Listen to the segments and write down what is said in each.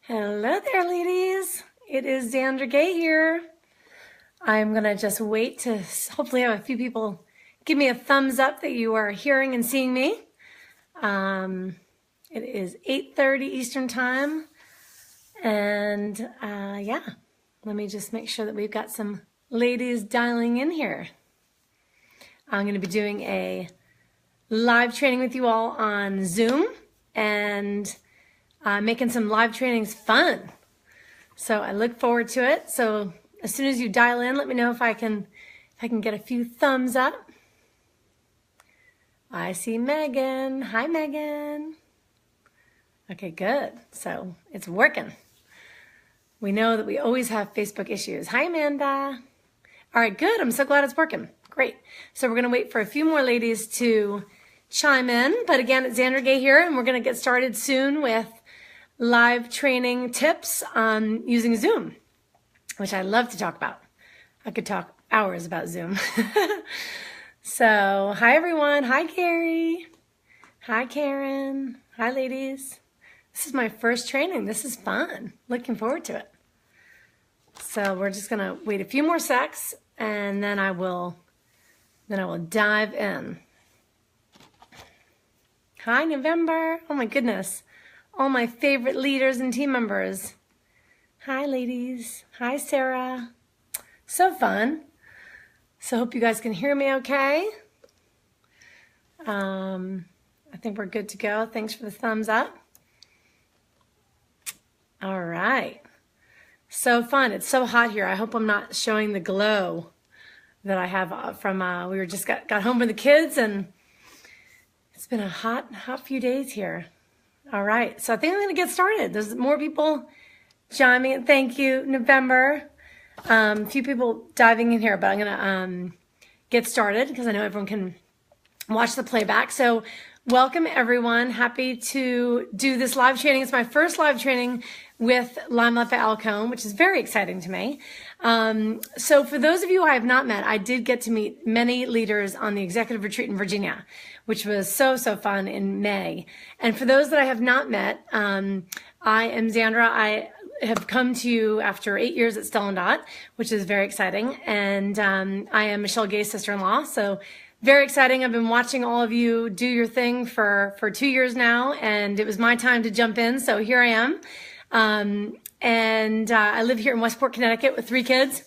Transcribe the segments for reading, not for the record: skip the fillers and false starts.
Hello there, ladies. It is Zandra Gay here. I'm going to just wait to hopefully have a few people give me a thumbs up that you are hearing and seeing me. It is 8:30 Eastern Time. And yeah, let me just make sure that we've got some ladies dialing in here. I'm going to be doing a live training with you all on Zoom and making some live trainings fun. So I look forward to it. So as soon as you dial in, let me know if I can get a few thumbs up. I see Megan. Hi, Megan. Okay, good. So it's working. We know that we always have Facebook issues. Hi, Amanda. All right, good. I'm so glad it's working. Great. So we're going to wait for a few more ladies to chime in. But again, it's Zandra Gay here, and we're going to get started soon with live training tips on using Zoom, which I love to talk about. I could talk hours about Zoom. So, hi everyone. Hi Gary. Hi Karen. Hi ladies. This is my first training. This is fun. Looking forward to it. So we're just gonna wait a few more secs, and then I will dive in. Hi November. Oh my goodness. All my favorite leaders and team members. Hi ladies. Hi Sarah. So fun. So hope you guys can hear me okay. I think we're good to go. Thanks for the thumbs up. All right. So fun. It's so hot here. I hope I'm not showing the glow that I have from, we were just got home with the kids, and it's been a hot few days here. All right. So I think I'm going to get started. There's more people chiming in. Thank you, November. A few people diving in here, but I'm going to get started because I know everyone can watch the playback. So welcome everyone. Happy to do this live training. It's my first live training with Limelight by Alcone, which is very exciting to me. So for those of you I have not met, I did get to meet many leaders on the executive retreat in Virginia, which was so fun in May. And for those that I have not met, I am Zandra. I have come to you after 8 years at Stella & Dot, which is very exciting. And I am Michelle Gay's sister-in-law. So very exciting. I've been watching all of you do your thing for 2 years now, and it was my time to jump in. So here I am. I live here in Westport, Connecticut with 3 kids.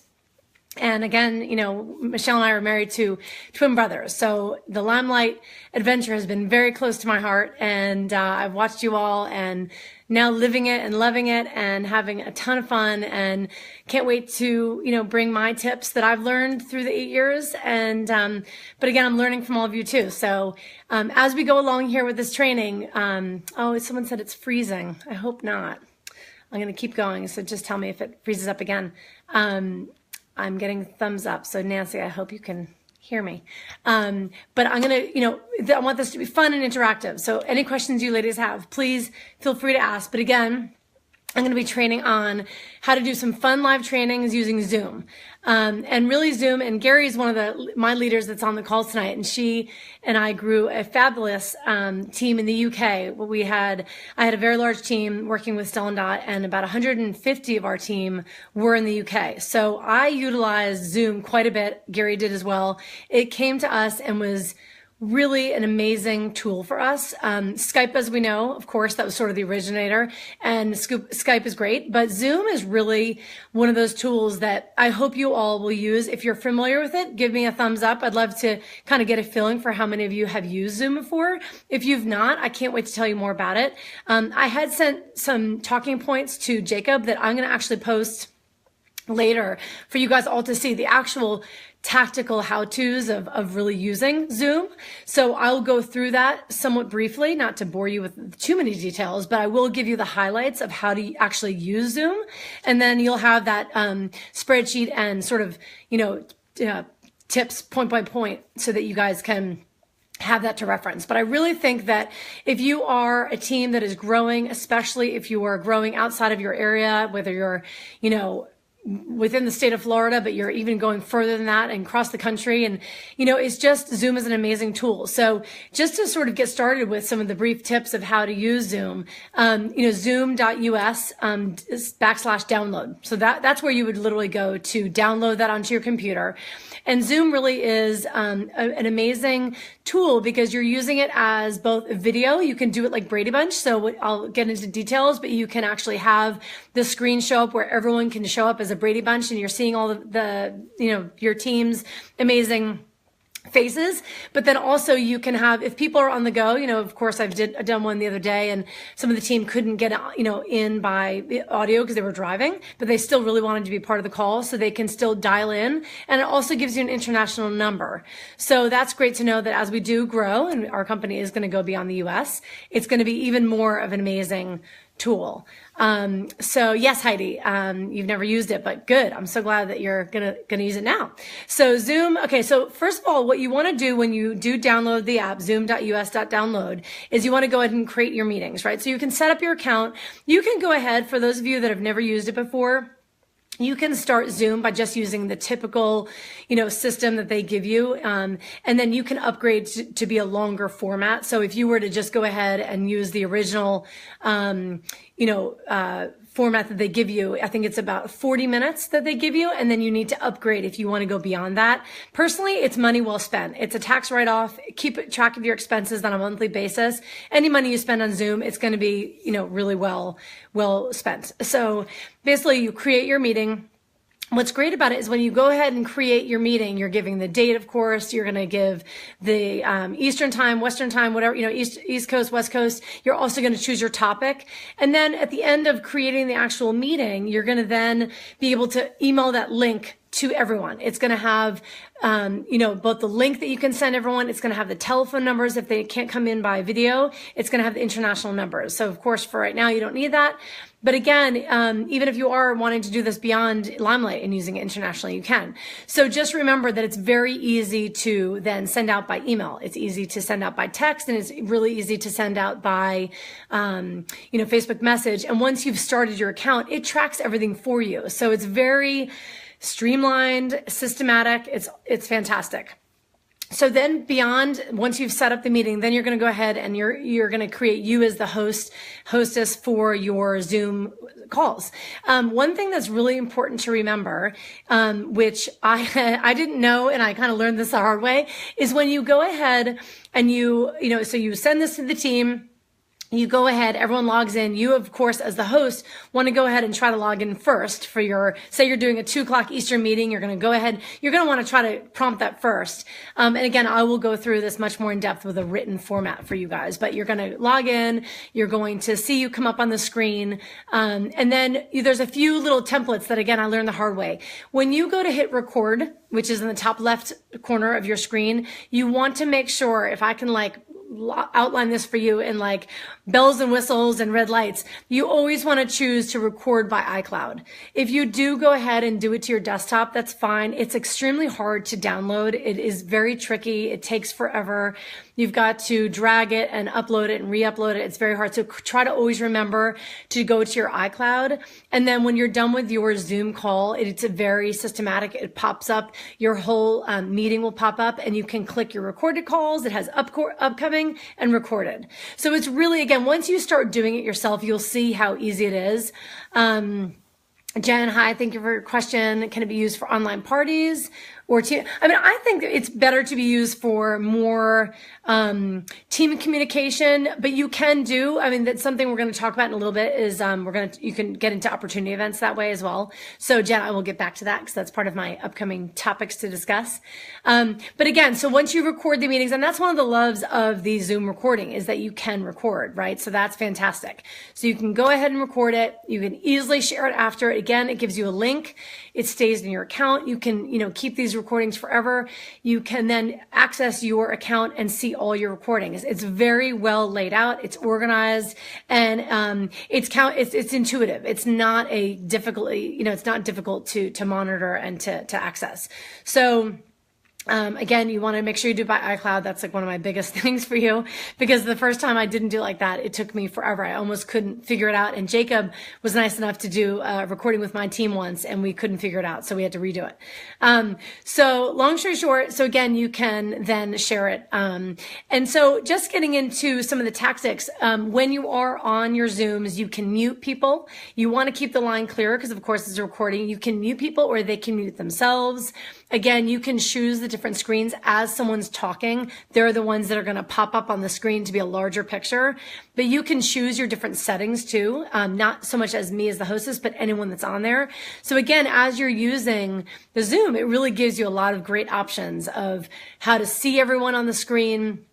And again, you know, Michelle and I are married to twin brothers. So the Limelight adventure has been very close to my heart. And I've watched you all and now living it and loving it and having a ton of fun, and can't wait to, you know, bring my tips that I've learned through the 8 years. And, but again, I'm learning from all of you too. So, as we go along here with this training, oh, someone said it's freezing. I hope not. I'm going to keep going. So just tell me if it freezes up again. I'm getting thumbs up. So Nancy, I hope you can hear me. But I'm going to, you know, I want this to be fun and interactive. So any questions you ladies have, please feel free to ask. But again, I'm going to be training on how to do some fun live trainings using Zoom. And really Zoom, and Gary is one of my leaders that's on the call tonight, and she and I grew a fabulous team in the UK. I had a very large team working with Stella & Dot, and about 150 of our team were in the UK. So I utilized Zoom quite a bit. Gary did as well. It came to us and was really an amazing tool for us. Skype, as we know, of course, that was sort of the originator, and Skype is great, but Zoom is really one of those tools that I hope you all will use. If you're familiar with it, give me a thumbs up. I'd love to kind of get a feeling for how many of you have used Zoom before. If you've not, I can't wait to tell you more about it. I had sent some talking points to Jacob that I'm going to actually post later for you guys all to see, the actual tactical how-tos of really using Zoom. So I'll go through that somewhat briefly, not to bore you with too many details, but I will give you the highlights of how to actually use Zoom. And then you'll have that spreadsheet and sort of, you know, tips point by point so that you guys can have that to reference. But I really think that if you are a team that is growing, especially if you are growing outside of your area, whether you're, you know, within the state of Florida, but you're even going further than that and across the country. And, it's just, Zoom is an amazing tool. So just to sort of get started with some of the brief tips of how to use Zoom, zoom.us, /download. So that's where you would literally go to download that onto your computer. And Zoom really is an amazing tool because you're using it as both a video. You can do it like Brady Bunch. So I'll get into details, but you can actually have the screen show up where everyone can show up as a Brady Bunch and you're seeing all your team's amazing faces. But then also you can have, if people are on the go, of course I've done one the other day and some of the team couldn't get, in by audio because they were driving, but they still really wanted to be part of the call. So they can still dial in, and it also gives you an international number. So that's great to know that as we do grow and our company is going to go beyond the US, it's going to be even more of an amazing tool. So yes, Heidi, you've never used it, but good. I'm so glad that you're gonna use it now. So Zoom. Okay. So first of all, what you want to do when you do download the app, zoom.us.download, is you want to go ahead and create your meetings, right? So you can set up your account. You can go ahead, for those of you that have never used it before, you can start Zoom by just using the typical, system that they give you. And then you can upgrade to be a longer format. So if you were to just go ahead and use the original, format that they give you, I think it's about 40 minutes that they give you. And then you need to upgrade if you want to go beyond that. Personally, it's money well spent. It's a tax write-off. Keep track of your expenses on a monthly basis. Any money you spend on Zoom, it's going to be, really well spent. So basically you create your meeting. What's great about it is when you go ahead and create your meeting, you're giving the date, of course, you're going to give the Eastern time, Western time, whatever, East Coast, West Coast. You're also going to choose your topic. And then at the end of creating the actual meeting, you're going to then be able to email that link to everyone. It's going to have, both the link that you can send everyone. It's going to have the telephone numbers if they can't come in by video. It's going to have the international numbers. So of course, for right now, you don't need that. But again, even if you are wanting to do this beyond Limelight and using it internationally, you can. So just remember that it's very easy to then send out by email. It's easy to send out by text, and it's really easy to send out by, Facebook message. And once you've started your account, it tracks everything for you. So it's very streamlined, systematic. It's fantastic. So then once you've set up the meeting, then you're going to go ahead and you're going to create you as the hostess for your Zoom calls. One thing that's really important to remember, which I didn't know, and I kind of learned this the hard way, is when you go ahead and so you send this to the team. You go ahead, everyone logs in. You, of course, as the host, want to go ahead and try to log in first for say you're doing a 2:00 Eastern meeting. You're going to go ahead, you're going to want to try to prompt that first. And again, I will go through this much more in depth with a written format for you guys, but you're going to log in. You're going to see you come up on the screen. And then there's a few little templates that, again, I learned the hard way. When you go to hit record, which is in the top left corner of your screen, you want to make sure, if I can outline this for you in bells and whistles and red lights, you always want to choose to record by iCloud. If you do go ahead and do it to your desktop, that's fine. It's extremely hard to download. It is very tricky. It takes forever. You've got to drag it and upload it and re-upload it. It's very hard. So try to always remember to go to your iCloud. And then when you're done with your Zoom call, it's a very systematic. It pops up. Your whole meeting will pop up, and you can click your recorded calls. It has upcoming and recorded. So it's really, again, once you start doing it yourself, you'll see how easy it is. Jen, hi, thank you for your question. Can it be used for online parties or team? I think it's better to be used for more team communication, but you can do, that's something we're going to talk about in a little bit, is you can get into opportunity events that way as well. So Jen, I will get back to that because that's part of my upcoming topics to discuss. But again, so once you record the meetings, and that's one of the loves of the Zoom recording, is that you can record, right? So that's fantastic. So you can go ahead and record it. You can easily share it after. Again, it gives you a link. It stays in your account. You can, keep these recordings forever. You can then access your account and see all your recordings. It's very well laid out. It's organized, and it's intuitive. It's not it's not difficult to monitor and to access. So Again, you want to make sure you do it by iCloud. That's like one of my biggest things for you, because the first time I didn't do it like that, it took me forever. I almost couldn't figure it out. And Jacob was nice enough to do a recording with my team once, and we couldn't figure it out. So we had to redo it. So long story short, so again, you can then share it. And so just getting into some of the tactics, when you are on your Zooms, you can mute people. You want to keep the line clear because of course it's a recording. You can mute people or they can mute themselves. Again, you can choose the different screens as someone's talking. They're the ones that are going to pop up on the screen to be a larger picture, but you can choose your different settings too. Not so much as me as the hostess, but anyone that's on there. So again, as you're using the Zoom, it really gives you a lot of great options of how to see everyone on the screen,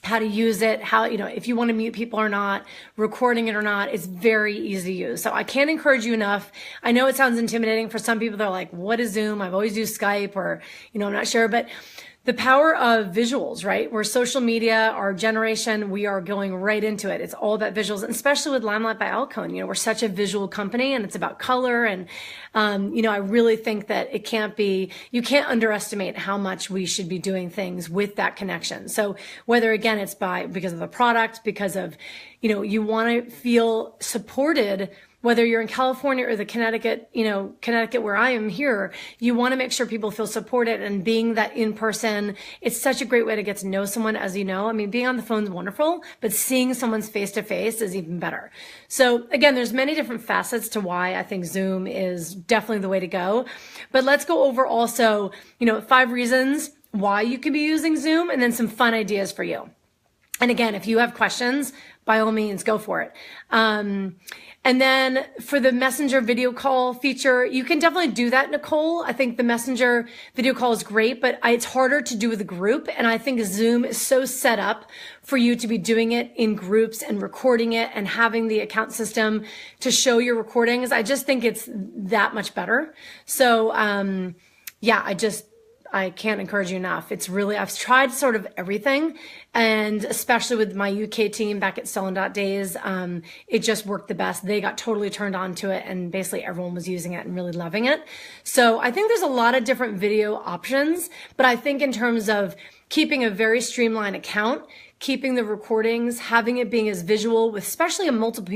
how to use it, how, if you want to mute people or not, recording it or not, it's very easy to use. So I can't encourage you enough. I know it sounds intimidating for some people. They're like, what is Zoom? I've always used Skype, or, I'm not sure, but the power of visuals, right? We're social media, our generation, we are going right into it. It's all about visuals, and especially with Limelight by Alcone. We're such a visual company, and it's about color. And, I really think that you can't underestimate how much we should be doing things with that connection. So whether, again, it's because of the product, because of, you want to feel supported, whether you're in California or the Connecticut where I am here, you want to make sure people feel supported, and being that in person, it's such a great way to get to know someone, as you know. I mean, being on the phone is wonderful, but seeing someone's face to face is even better. So again, there's many different facets to why I think Zoom is definitely the way to go. But let's go over also, 5 reasons why you could be using Zoom, and then some fun ideas for you. And again, if you have questions, by all means, go for it. And then for the Messenger video call feature, you can definitely do that, Nicole. I think the Messenger video call is great, but it's harder to do with a group. And I think Zoom is so set up for you to be doing it in groups and recording it and having the account system to show your recordings. I just think it's that much better. So, I can't encourage you enough. I've tried sort of everything, and especially with my UK team back at Selling Days, it just worked the best. They got totally turned on to it, and basically everyone was using it and really loving it. So I think there's a lot of different video options, but I think in terms of keeping a very streamlined account, keeping the recordings, having it being as visual with especially a multiple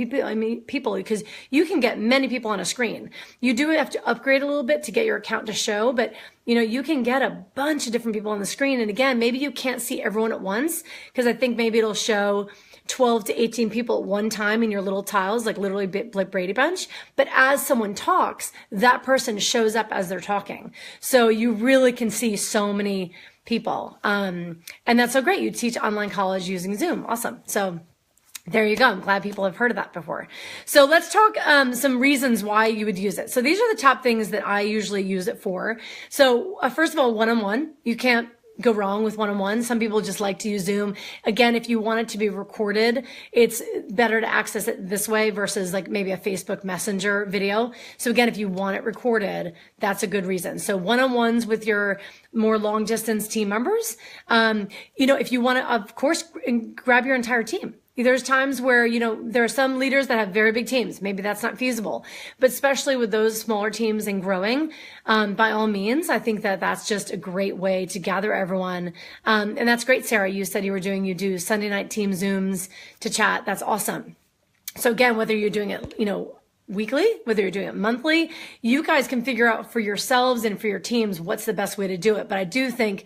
people, because you can get many people on a screen. You do have to upgrade a little bit to get your account to show, but you can get a bunch of different people on the screen. And again, maybe you can't see everyone at once, because I think maybe it'll show 12 to 18 people at one time in your little tiles, like literally like Brady Bunch. But as someone talks, that person shows up as they're talking. So you really can see so many people. And that's so great. You teach online college using Zoom. Awesome. So there you go. I'm glad people have heard of that before. So let's talk some reasons why you would use it. So these are the top things that I usually use it for. So first of all, one-on-one. You can't go wrong with one-on-one. Some people just like to use Zoom. Again, if you want it to be recorded, it's better to access it this way versus like maybe a Facebook Messenger video. So again, if you want it recorded, that's a good reason. So one-on-ones with your more long distance team members. If you want to, of course, grab your entire team. There's times where, there are some leaders that have very big teams. Maybe that's not feasible, but especially with those smaller teams and growing, by all means, I think that that's just a great way to gather everyone. And that's great, Sarah. You said you do Sunday night team Zooms to chat. That's awesome. So again, whether you're doing it, weekly, whether you're doing it monthly, you guys can figure out for yourselves and for your teams what's the best way to do it. But I do think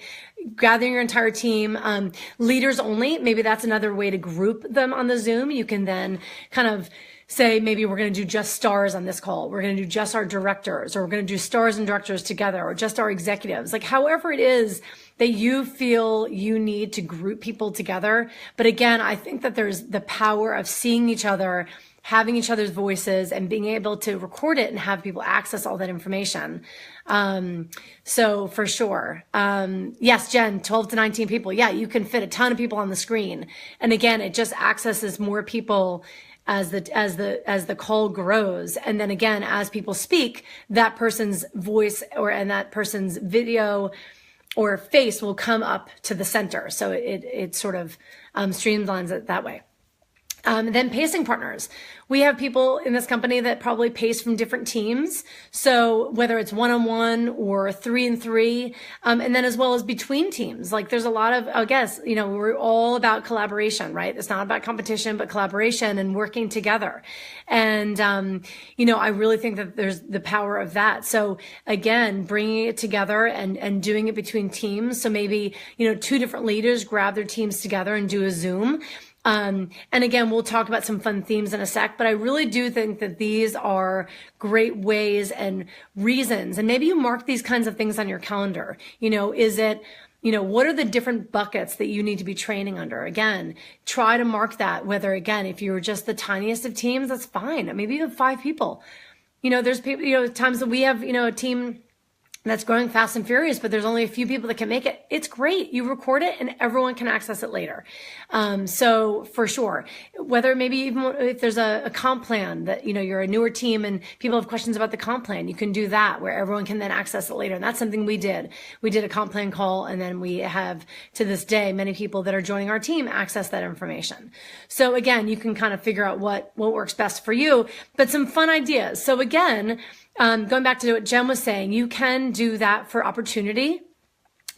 gathering your entire team, leaders only, maybe that's another way to group them on the Zoom. You can then kind of say, maybe we're going to do just stars on this call. We're going to do just our directors, or we're going to do stars and directors together, or just our executives. Like however it is that you feel you need to group people together. But again, I think that there's the power of seeing each other, having each other's voices, and being able to record it and have people access all that information. So for sure. Yes, Jen, 12 to 19 people. Yeah, you can fit a ton of people on the screen. And again, it just accesses more people as the call grows. And then again, as people speak, that person's voice and that person's video or face will come up to the center. So it sort of streamlines it that way. Then pacing partners. We have people in this company that probably pace from different teams. So whether it's one-on-one or 3-and-3, and then as well as between teams, like there's a lot of, I guess, we're all about collaboration, right? It's not about competition, but collaboration and working together. And, I really think that there's the power of that. So again, bringing it together and doing it between teams. So maybe, two different leaders grab their teams together and do a Zoom. And again, we'll talk about some fun themes in a sec, but I really do think that these are great ways and reasons. And maybe you mark these kinds of things on your calendar. Is it, what are the different buckets that you need to be training under? Again, try to mark that, whether, again, if you're just the tiniest of teams, that's fine. Maybe you have 5 people. There's people, times that we have, a team that's growing fast and furious, but there's only a few people that can make it. It's great. You record it and everyone can access it later. So for sure, whether maybe even if there's a comp plan that, you're a newer team and people have questions about the comp plan, you can do that where everyone can then access it later. And that's something we did. We did a comp plan call, and then we have to this day, many people that are joining our team access that information. So again, you can kind of figure out what works best for you, but some fun ideas. So again, going back to what Jen was saying, you can do that for opportunity.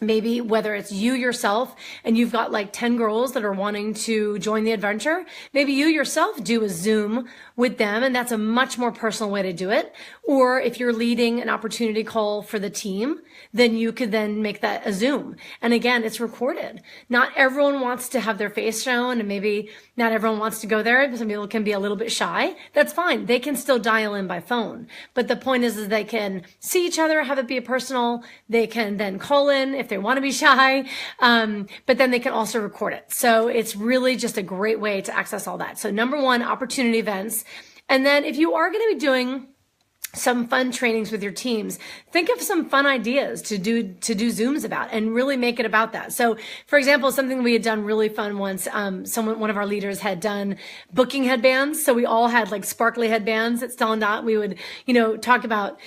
Maybe whether it's you yourself and you've got like 10 girls that are wanting to join the adventure, maybe you yourself do a Zoom with them, and that's a much more personal way to do it. Or if you're leading an opportunity call for the team, then you could then make that a Zoom. And again, it's recorded. Not everyone wants to have their face shown, and maybe not everyone wants to go there. Some people can be a little bit shy. That's fine. They can still dial in by phone. But the point is they can see each other, have it be a personal. They can then call in if they want to be shy. But then they can also record it. So it's really just a great way to access all that. So number one, opportunity events. And then if you are going to be doing some fun trainings with your teams, think of some fun ideas to do Zooms about and really make it about that. So for example, something we had done really fun once, one of our leaders had done booking headbands. So we all had like sparkly headbands at Stellan. We would, talk about,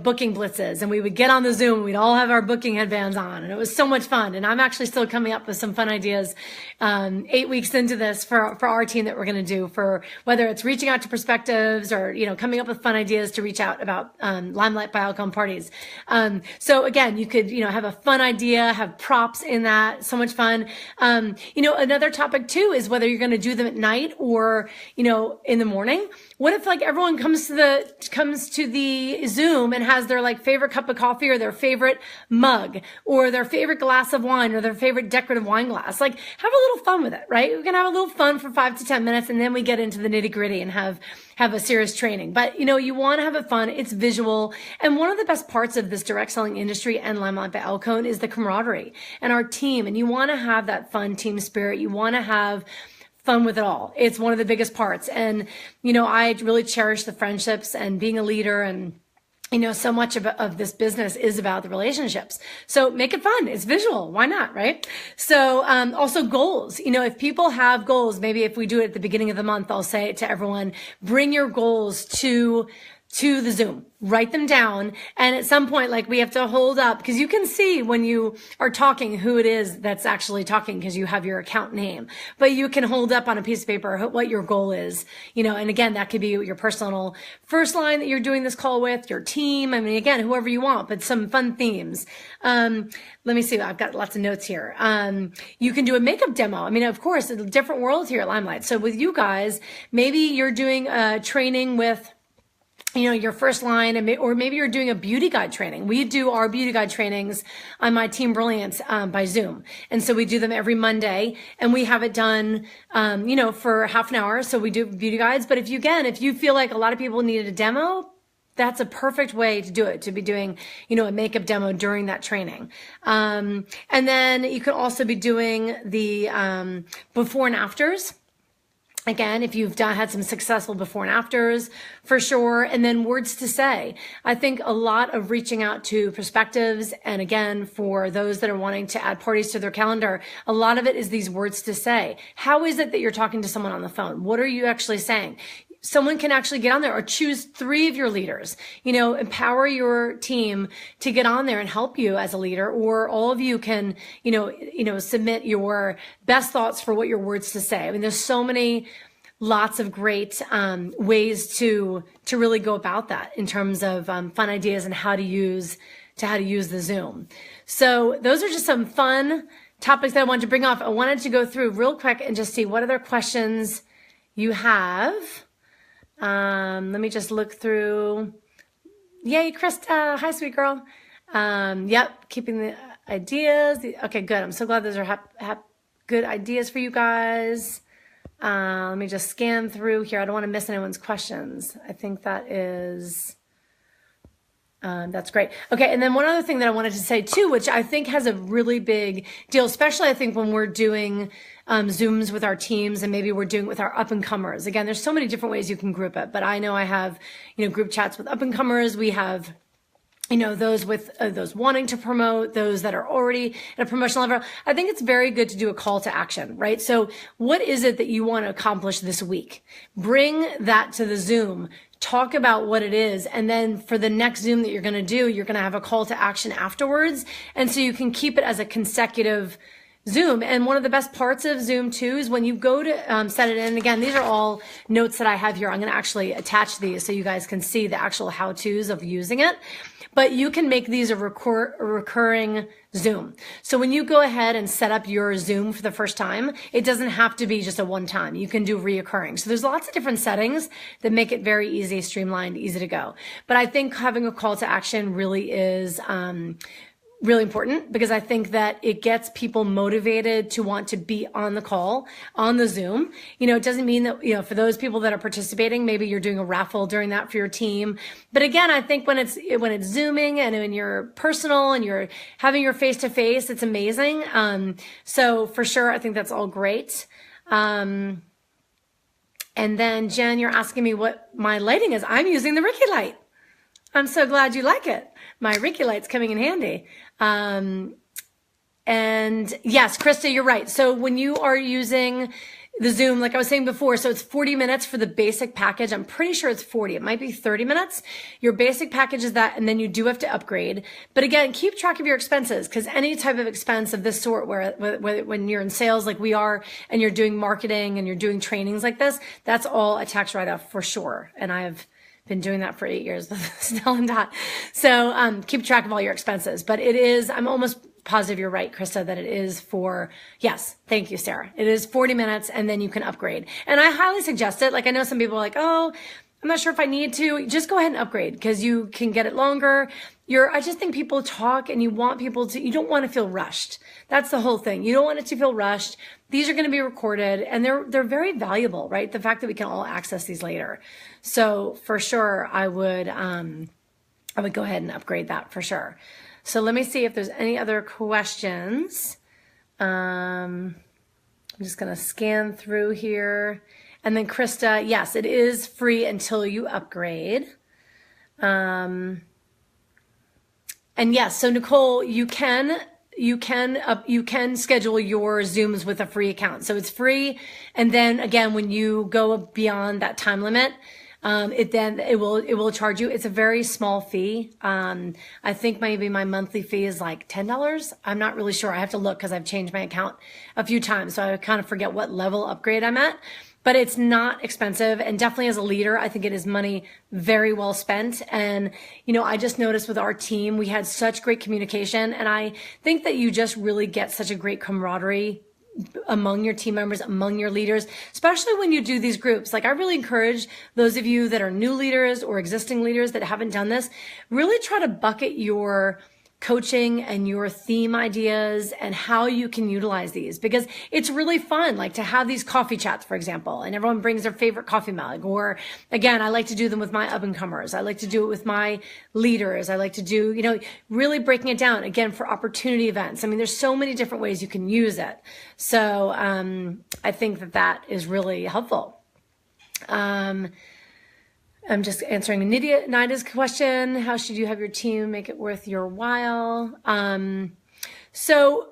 booking blitzes, and we would get on the Zoom. We'd all have our booking headbands on, and it was so much fun. And I'm actually still coming up with some fun ideas, 8 weeks into this for our team that we're going to do, for whether it's reaching out to perspectives or, coming up with fun ideas to reach out about Limelight by Outcome parties. So again, you could, have a fun idea, have props in that. So much fun. Another topic too is whether you're going to do them at night or, in the morning. What if like everyone comes to the Zoom and has their like favorite cup of coffee or their favorite mug or their favorite glass of wine or their favorite decorative wine glass? Like have a little fun with it, right? We can have a little fun for 5 to 10 minutes, and then we get into the nitty gritty and have a serious training. But you want to have it fun. It's visual. And one of the best parts of this direct selling industry and Limelight by Alcone is the camaraderie and our team. And you want to have that fun team spirit. You want to have fun with it all. It's one of the biggest parts. And, I really cherish the friendships and being a leader, and so much of this business is about the relationships. So make it fun. It's visual. Why not? Right? So, also goals. If people have goals, maybe if we do it at the beginning of the month, I'll say to everyone, bring your goals to the Zoom, write them down. And at some point, like we have to hold up, because you can see when you are talking who it is that's actually talking, because you have your account name, but you can hold up on a piece of paper what your goal is, and again, that could be your personal first line that you're doing this call with, your team. I mean, again, whoever you want, but some fun themes. Let me see. I've got lots of notes here. You can do a makeup demo. I mean, of course, it's a different world here at Limelight. So with you guys, maybe you're doing a training with your first line, or maybe you're doing a beauty guide training. We do our beauty guide trainings on my Team Brilliance by Zoom. And so we do them every Monday, and we have it done, for half an hour. So we do beauty guides. But if you feel like a lot of people needed a demo, that's a perfect way to do it, to be doing, a makeup demo during that training. And then you can also be doing the before and afters. Again, if you've had some successful before and afters, for sure. And then words to say. I think a lot of reaching out to perspectives, and again, for those that are wanting to add parties to their calendar, a lot of it is these words to say. How is it that you're talking to someone on the phone? What are you actually saying? Someone can actually get on there, or choose 3 of your leaders, empower your team to get on there and help you as a leader, or all of you can, submit your best thoughts for what your words to say. I mean, there's so many lots of great ways to really go about that in terms of fun ideas and how to use the Zoom. So those are just some fun topics that I wanted to bring up. I wanted to go through real quick and just see what other questions you have. Let me just look through. Yay, Krista. Hi, sweet girl. Yep, keeping the ideas. Okay, good. I'm so glad those are good ideas for you guys. Let me just scan through here. I don't want to miss anyone's questions. I think that is... that's great. Okay. And then one other thing that I wanted to say too, which I think has a really big deal, especially I think when we're doing Zooms with our teams and maybe we're doing it with our up and comers. Again, there's so many different ways you can group it, but I know I have, group chats with up and comers. We have, those with those wanting to promote, those that are already at a promotional level. I think it's very good to do a call to action, right? So what is it that you want to accomplish this week? Bring that to the Zoom. Talk about what it is. And then for the next Zoom that you're going to do, you're going to have a call to action afterwards. And so you can keep it as a consecutive Zoom. And one of the best parts of Zoom too is when you go to set it in. Again, these are all notes that I have here. I'm going to actually attach these so you guys can see the actual how-tos of using it. But you can make these a recurring Zoom. So when you go ahead and set up your Zoom for the first time, it doesn't have to be just a one time. You can do reoccurring. So there's lots of different settings that make it very easy, streamlined, easy to go. But I think having a call to action really is really important because I think that it gets people motivated to want to be on the call, on the Zoom. It doesn't mean that, for those people that are participating, maybe you're doing a raffle during that for your team. But again, I think when it's Zooming and when you're personal and you're having your face to face, it's amazing. So for sure, I think that's all great. And then Jen, you're asking me what my lighting is. I'm using the Ricky light. I'm so glad you like it. My Ricky light's coming in handy. And yes, Krista, you're right. So when you are using the Zoom, like I was saying before, so it's 40 minutes for the basic package. I'm pretty sure it's 40. It might be 30 minutes. Your basic package is that, and then you do have to upgrade. But again, keep track of your expenses because any type of expense of this sort, where when you're in sales like we are, and you're doing marketing and you're doing trainings like this, that's all a tax write-off for sure. And I've been doing that for 8 years with Snell and Dot. So keep track of all your expenses. But it is, I'm almost positive you're right, Krista, that it is for, yes, thank you, Sarah. It is 40 minutes and then you can upgrade. And I highly suggest it. Like I know some people are like, oh, I'm not sure if I need to. Just go ahead and upgrade because you can get it longer. I just think people talk and you want people to, you don't want to feel rushed. That's the whole thing. You don't want it to feel rushed. These are going to be recorded and they're very valuable, right? The fact that we can all access these later. So for sure, I would go ahead and upgrade that for sure. So let me see if there's any other questions. I'm just going to scan through here. And then Krista, yes, it is free until you upgrade. And yes, so Nicole, you can schedule your Zooms with a free account. So it's free. And then again, when you go beyond that time limit, it will charge you. It's a very small fee. I think maybe my monthly fee is like $10. I'm not really sure. I have to look because I've changed my account a few times. So I kind of forget what level upgrade I'm at. But it's not expensive, and definitely as a leader, I think it is money very well spent. And, I just noticed with our team, we had such great communication, and I think that you just really get such a great camaraderie among your team members, among your leaders, especially when you do these groups. Like I really encourage those of you that are new leaders or existing leaders that haven't done this, really try to bucket your coaching and your theme ideas and how you can utilize these, because it's really fun, like to have these coffee chats, for example, and everyone brings their favorite coffee mug. Or again, I like to do them with my up and comers. I like to do it with my leaders. I like to do, really breaking it down again for opportunity events. I mean, there's so many different ways you can use it. So, I think that is really helpful. I'm just answering Nida's question. How should you have your team make it worth your while? So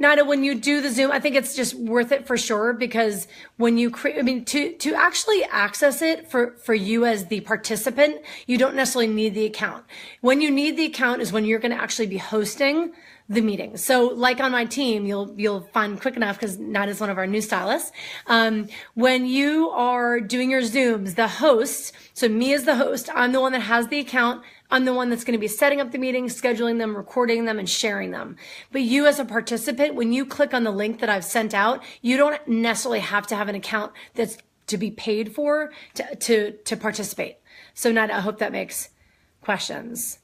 Nida, when you do the Zoom, I think it's just worth it for sure, because when you create, to actually access it for you as the participant, you don't necessarily need the account. When you need the account is when you're going to actually be hosting the meeting. So like on my team, you'll find quick enough, because Nat is one of our new stylists. When you are doing your Zooms, the host, so me as the host, I'm the one that has the account. I'm the one that's going to be setting up the meetings, scheduling them, recording them, and sharing them. But you as a participant, when you click on the link that I've sent out, you don't necessarily have to have an account that's to be paid for to participate. So Nat, I hope that makes questions.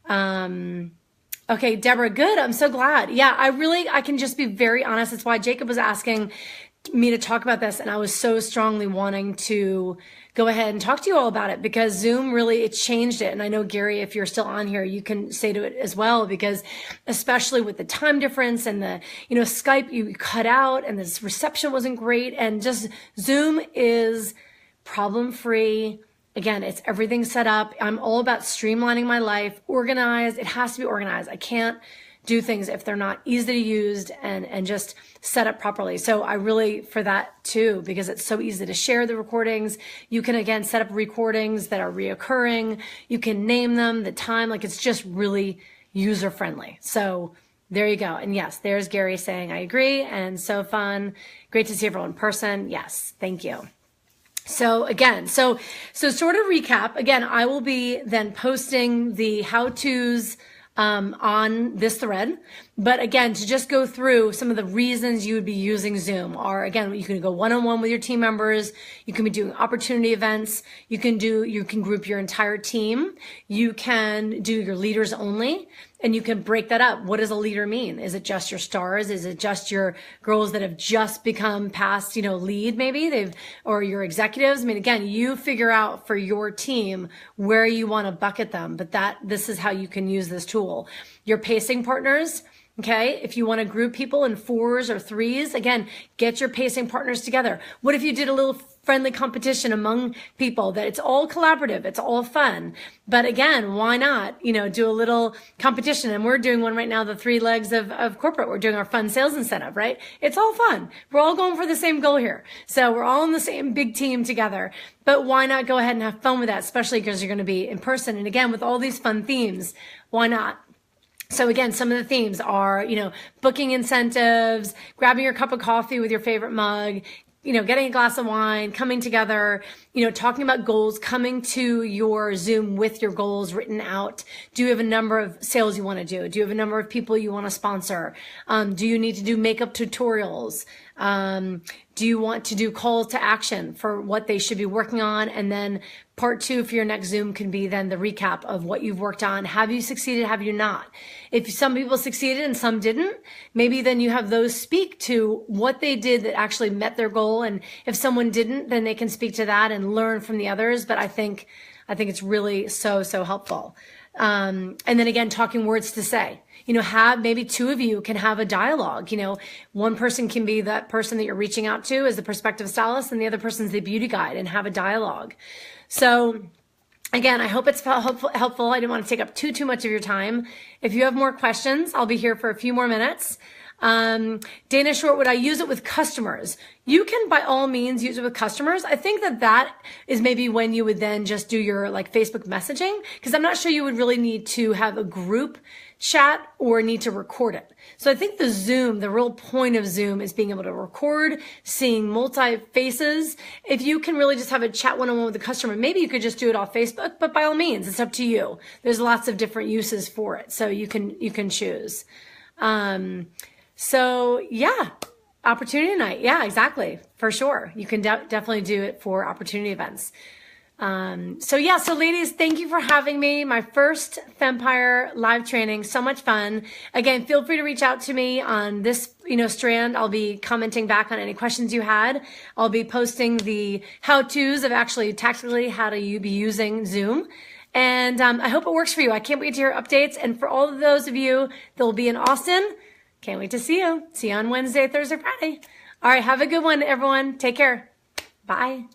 Okay, Deborah, good. I'm so glad. Yeah, I can just be very honest. That's why Jacob was asking me to talk about this, and I was so strongly wanting to go ahead and talk to you all about it, because Zoom really, it changed it. And I know, Gary, if you're still on here, you can say to it as well, because especially with the time difference and the, Skype, you cut out and this reception wasn't great, and just Zoom is problem-free. Again, it's everything set up. I'm all about streamlining my life, organized. It has to be organized. I can't do things if they're not easy to use and just set up properly. So I really, for that too, because it's so easy to share the recordings. You can, again, set up recordings that are reoccurring. You can name them, the time, like it's just really user friendly. So there you go. And yes, there's Gary saying, I agree. And so fun. Great to see everyone in person. Yes. Thank you. So again, so sort of recap, again, I will be then posting the how-tos on this thread. But again, to just go through some of the reasons you would be using Zoom are, again, you can go one-on-one with your team members. You can be doing opportunity events. You can group your entire team. You can do your leaders only, and you can break that up. What does a leader mean? Is it just your stars? Is it just your girls that have just become past, lead maybe or your executives? I mean, again, you figure out for your team where you want to bucket them, but this is how you can use this tool. Your pacing partners. Okay, if you want to group people in 4s or 3s, again, get your pacing partners together. What if you did a little friendly competition among people that it's all collaborative, it's all fun. But again, why not, do a little competition? And we're doing one right now, the 3 legs of corporate. We're doing our fun sales incentive, right? It's all fun. We're all going for the same goal here. So we're all in the same big team together. But why not go ahead and have fun with that, especially because you're going to be in person. And again, with all these fun themes, why not? So again, some of the themes are, booking incentives, grabbing your cup of coffee with your favorite mug, getting a glass of wine, coming together, talking about goals, coming to your Zoom with your goals written out. Do you have a number of sales you want to do? Do you have a number of people you want to sponsor? Do you need to do makeup tutorials? Do you want to do calls to action for what they should be working on? And then part 2 for your next Zoom can be then the recap of what you've worked on. Have you succeeded? Have you not? If some people succeeded and some didn't, maybe then you have those speak to what they did that actually met their goal. And if someone didn't, then they can speak to that and learn from the others. But I think it's really so helpful. And then again, talking words to say. Have maybe 2 of you can have a dialogue. One person can be that person that you're reaching out to as the prospective stylist, and the other person's the beauty guide, and have a dialogue. So again, I hope it's helpful. I didn't want to take up too much of your time. If you have more questions, I'll be here for a few more minutes. Dana Short, would I use it with customers? You can by all means use it with customers. I think that is maybe when you would then just do your Facebook messaging, because I'm not sure you would really need to have a group chat or need to record it. So I think the real point of Zoom is being able to record, seeing multi faces. If you can really just have a chat one-on-one with the customer, maybe you could just do it off Facebook, but by all means, it's up to you. There's lots of different uses for it. So you can choose. So yeah, opportunity night. Yeah, exactly. For sure. You can definitely do it for opportunity events. So ladies, thank you for having me. My first Fempire live training. So much fun. Again, feel free to reach out to me on this, strand. I'll be commenting back on any questions you had. I'll be posting the how-tos of actually tactically how to you be using Zoom. And, I hope it works for you. I can't wait to hear updates. And for all of those of you that will be in Austin, can't wait to see you. See you on Wednesday, Thursday, Friday. All right. Have a good one, everyone. Take care. Bye.